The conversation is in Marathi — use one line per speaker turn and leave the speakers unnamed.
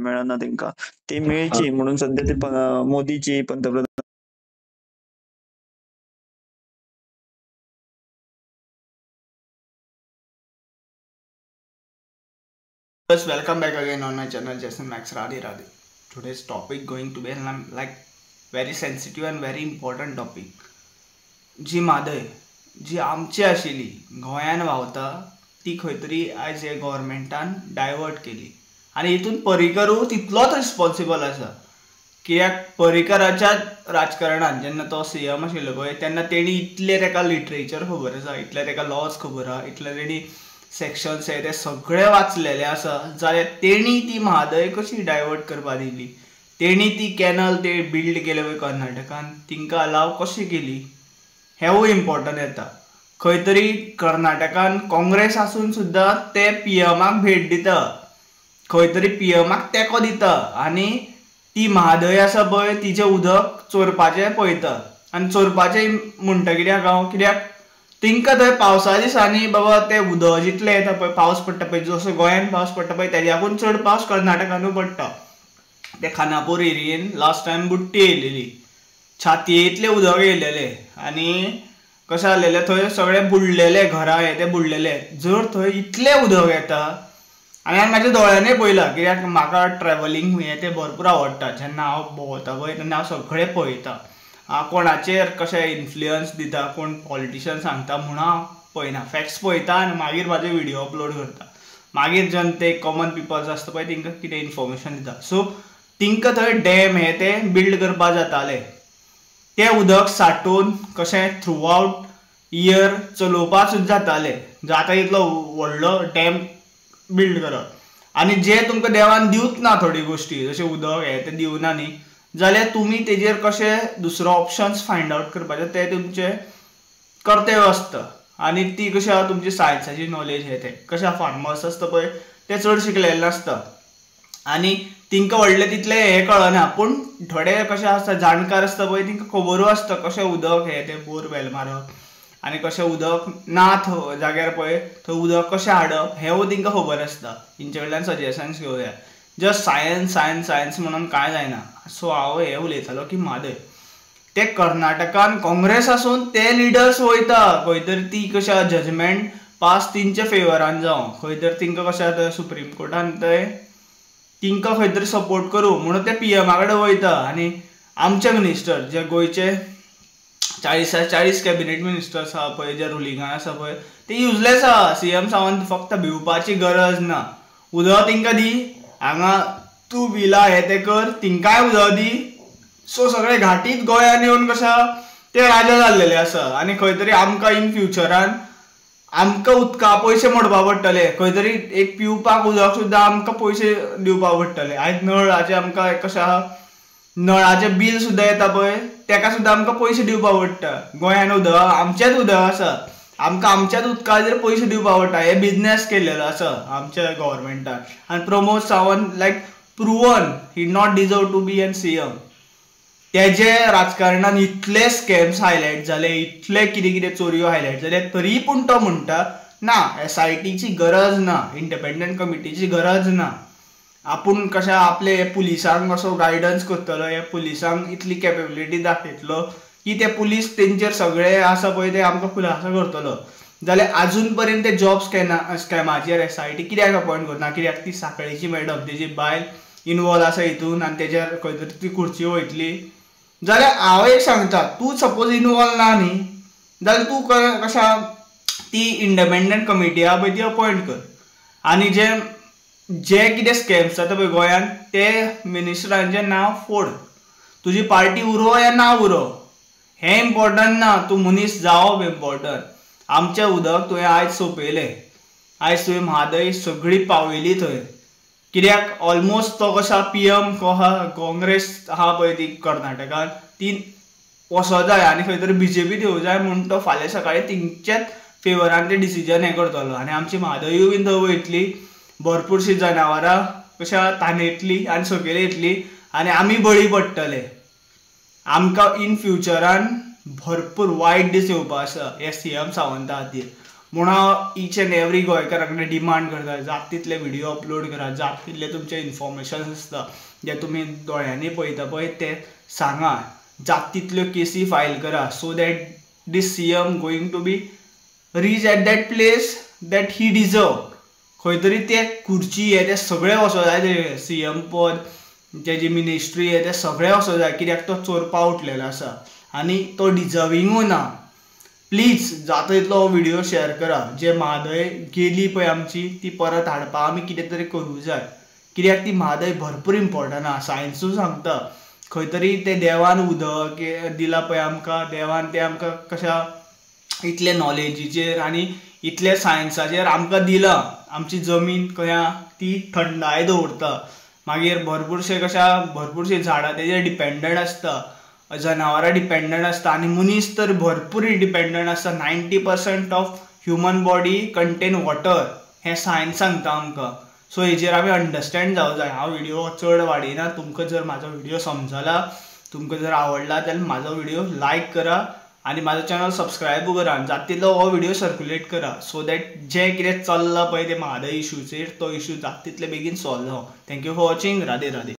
मेळना तांकां, ती मेळची म्हणून सध्या ते मोदीची पंतप्रधान
Welcome back again on my channel Jason Max Radhe Radhe. Today's topic going to be like very sensitive and very important topic. जी म्हादय जी आमची आशिल्ली गोंयान व्हांवता ती खंय तरी आयज हे गव्हर्मेंटान डायवर्ट केली आनी हितून पर्रीकरूय तितलोच रिस्पॉन्सिबल आसा. कित्याक पर्रीकराच्या राजकारणान जेन्ना तो सीएम आशिल्लो पळय तेन्ना तेणी इतले ताका लिटरेचर खबर आसा, इतले ताका लॉज खबर आसा, इतले तेणी सेक्शन्स आहे ते सगळे वाचलेले आसा. जाल्यार तेणी ती म्हादय कशी डायवर्ट करपाक दिली, तेणी ती कॅनल ते बिल्ड केले पळय कर्नाटकान तिंका अलाव कशी केली हेवूय इम्पॉर्टंट येता. खंय तरी कर्नाटकान काँग्रेस आसून सुद्दां ते पीएमाक भेट दिता, खंय तरी पीएमाक तेंको दिता आनी ती म्हादय आसा पळय तिचें उदक चोरपाचें पळयता. आनी चोरपाचें म्हणटकीर हांव कित्याक तिंका थंय पावसा दिसांनी बाबा ते उदक जितलें येता पळय, पावस पडटा पळय, जसो गोंयान पावस पडटा पळय तेज्याकून चड पावस कर्नाटकानूय पडटा. ते खानापूर एरियेन लास्ट टायम बुट्टी येयलेली, छातयेंतलें उदक येयलेलें आनी कशें जालेलें थंय सगळें बुडलेले, घरा हे ते बुडलेले. जर थंय इतलें उदक येता आनी हांवें म्हाज्या दोळ्यांनी पळयलां, कित्याक म्हाका ट्रॅव्हलिंग हें तें भरपूर आवडटा. जेन्ना हांव भोंवता पळय तेन्ना हांव सगळें पळयतां. कोणाचेर कशें इन्फ्लुयन्स दिता, कोण पॉलिटिशियन सांगता म्हणून हांव पळयना, फॅक्ट्स पळयता आनी मागीर म्हाजे व्हिडिओ अपलोड करता. मागीर जनते कॉमन पिपल्स आसता पळय तिंका कितें इन्फॉर्मेशन दिता. सो तिंका थंय डॅम हे ते बिल्ड करपा जाताले, तें उदक सांठोवन कशें थ्रू आवट इयर चलोवपाक सुद्दां जातालें. जाता इतलो व्हडलो डॅम बिल्ड करप आनी जे तुमकां देवान दिवच ना थोडी गोश्टी जशें उदक हे ते दिवना न्ही, जाल्यार तुमी तेजेर कशें दुसरो ऑप्शन्स फायंड आवट करपाचे ते तुमचे कर्तव्य आसता. आनी ती कशी आसा तुमची सायन्साची नॉलेज हे ते कशें फार्मर्स आसता पळय ते चड शिकलेले नासता आनी तिंका व्हडले तितले हे कळना, पूण थोडे कशें आसता जाणकार आसता पळय तिंका खबरूय आसता कशें उदक हे ते बोरवेल मारप आनी कशें उदक ना जाग्यार पळय थंय उदक कशें हाडप हेंवूय तिंका खबर आसता. तेंचे कडल्यान सजेशन्स घेवया. जस्ट सायन्स सायन्स सायन्स म्हणून कांय जायना. सो हांव हें उलयतालो की म्हादय ते कर्नाटकान काँग्रेस आसून ते लिडर्स वयता खंय तरी ती कशें आसा जजमेंट पास तिंच्या फेवरान जावं, खंय तरी तिंका कशें आसा सुप्रीम कोर्टान थंय तिंका खंय तरी सपोर्ट करूं म्हणून ते पीएमा कडेन वयता. आनी आमचे मिनिस्टर जे गोंयचे 40 कॅबिनेट मिनिस्टर्स आसा पळय जे रुलिंगान आसा पळय ते युजलेस आसा. सीएम सावंत फक्त भिवपाची गरज ना, उदक तिंका दी, हांगा तूं बिलां हे ते कर, तिंकाय उदक दी. सो सगळे घाटीत गोंयान येवन कशें ते राजा जाल्लेले आसा. आनी खंय तरी आमकां इन फ्युचरान आमकां उदका पयशे मोडपा पडटले, खंय तरी एक पिवपाक उदक सुद्दां आमकां पयशे दिवपा पडटले. आयज नळाचे आमकां कशें आसा नळाचें बील सुद्दां येता पळय तेका सुद्दां आमकां पयशे दिवपा पडटा. गोंयान उदक आमचेंच उदक आसा, आमकां आमच्याच उदकाचेर पयशे दिवपा पडटा. हे बिजनेस केल्लेलो आसा आमच्या गव्हर्मेंटान. आनी प्रमोद सावंत लायक प्रुवन he not deserve to be an CM. तेजे राजकारणान इतले स्कॅम्स हायलायट जाले, इतले कितें कितें चोरयो हायलायट जाले, तरी पूण तो म्हणटा ना SITची गरज ना, इंडिपेंडंट कमिटीची गरज ना. आपूण कशें आपले पुलिसांक असो गायडन्स करतलो, हे पुलिसांक इतली कॅपेबिलिटी दाखयतलो की ते पुलीस तेंचेर सगळे आसा पळय ते आमकां खुलासो करतलो. जाल्यार आजून पर्यंत ते जॉब स्कॅमाचेर SIT कित्याक अपॉयंट करना? कित्याक ती साखळेची मॅडम तेजी बायल इनवॉल्व आसा हितून आनी तेजेर खंय तरी ती खुर्ची वयतली. जाल्यार हांव एक सांगता, तूं सपोज इनवॉल्व ना न्ही जाल्यार तूं कशें ती इंडिपेंडंट कमिटी आहा पळय ती अपॉयंट कर आनी जे कितें स्कॅम्स जाता पळय गोंयान ते मिनिस्टरांचें नांव फोड. तुजी पार्टी उरो या ना उरो हें इम्पॉर्टंट ना, तूं मनीस जावप इम्पॉर्टंट. आमचें उदक तुवें आयज सोंपयलें, आयज तुवें म्हादय सगळी पावयली थंय. कित्याक ऑलमोस्ट तो कसा पीएम काँग्रेस आहा पळय ती कर्नाटकान ती वचों जाय आनी खंय तरी BJP येवं जाय म्हणून तो फाल्यां सकाळीं तिंच्याच फेवरान ते डिसिजन हें करतलो. आनी आमची म्हादयूय बीन थंय वयतली, भरपूरशीं जनावरां कशें तांदयतली आनी सकयल येतली आनी आमी बळी पडटले. आमकां इन फ्युचरान भरपूर वायट दीस येवपा आसा हे सीएम सावंता खातीर. म्हूण हांव ईच एंड एवरी गोंयकारा कडेन डिमांड करता जाता तितले व्हिडिओ अपलोड करा, जाता तितले तुमचे इन्फॉर्मेशन आसता जे तुमी दोळ्यांनी पळयता पळय ते सांगा, जाता तितल्यो केसी फायल करा so that this CM going to be reach at that place that he deserve. खंय तरी ते खुर्ची ते सगळे वचो जाय, ते CM पद तेजी मिनिस्ट्री ते सगळे वचो जाय, कित्याक तो चोरपा उठलेलो आसा आनी तो डिजर्विंगूय ना. प्लीज जाता तितलो हो व्हिडिओ शेअर करा. जे म्हादय गेली पळय आमची ती परत हाडपा आमी कितें तरी करूं जाय, कित्याक ती म्हादय भरपूर इम्पॉर्टंट आहा. सायन्सूय सांगता खंय तरी ते देवान उदक दिला पळय आमकां, देवान ते आमकां कशा इतले नॉलेजीचेर आनी इतले सायन्साचेर आमकां दिलां. आमची जमीन खंय ती थंडाय दवरता. मागीर भरपूरशे झाडां तेजेर डिपेंडंट आसता, जनावरां डिपेंडंट आसता आनी मनीस तर भरपूर डिपेंडंट आसता. 90% of human body content water हें सायन्स सांगता आमकां. सो हेजेर आमी अंडरस्टँड जावं जाय. हांव व्हिडिओ चड वाडयना. तुमकां जर म्हाजो व्हिडिओ समजला, तुमकां जर आवडला जाल्यार म्हाजो व्हिडिओ लायक करा आनी म्हाजो चॅनल सबस्क्रायब करा. जाता तितलो हो व्हिडिओ सर्क्युलेट करा सो दॅट जें कितें चल्लां पळय ते म्हादय इशूचेर तो इशू जाता तितले बेगीन सॉल्व जावं. Thank you for watching. Radhe Radhe.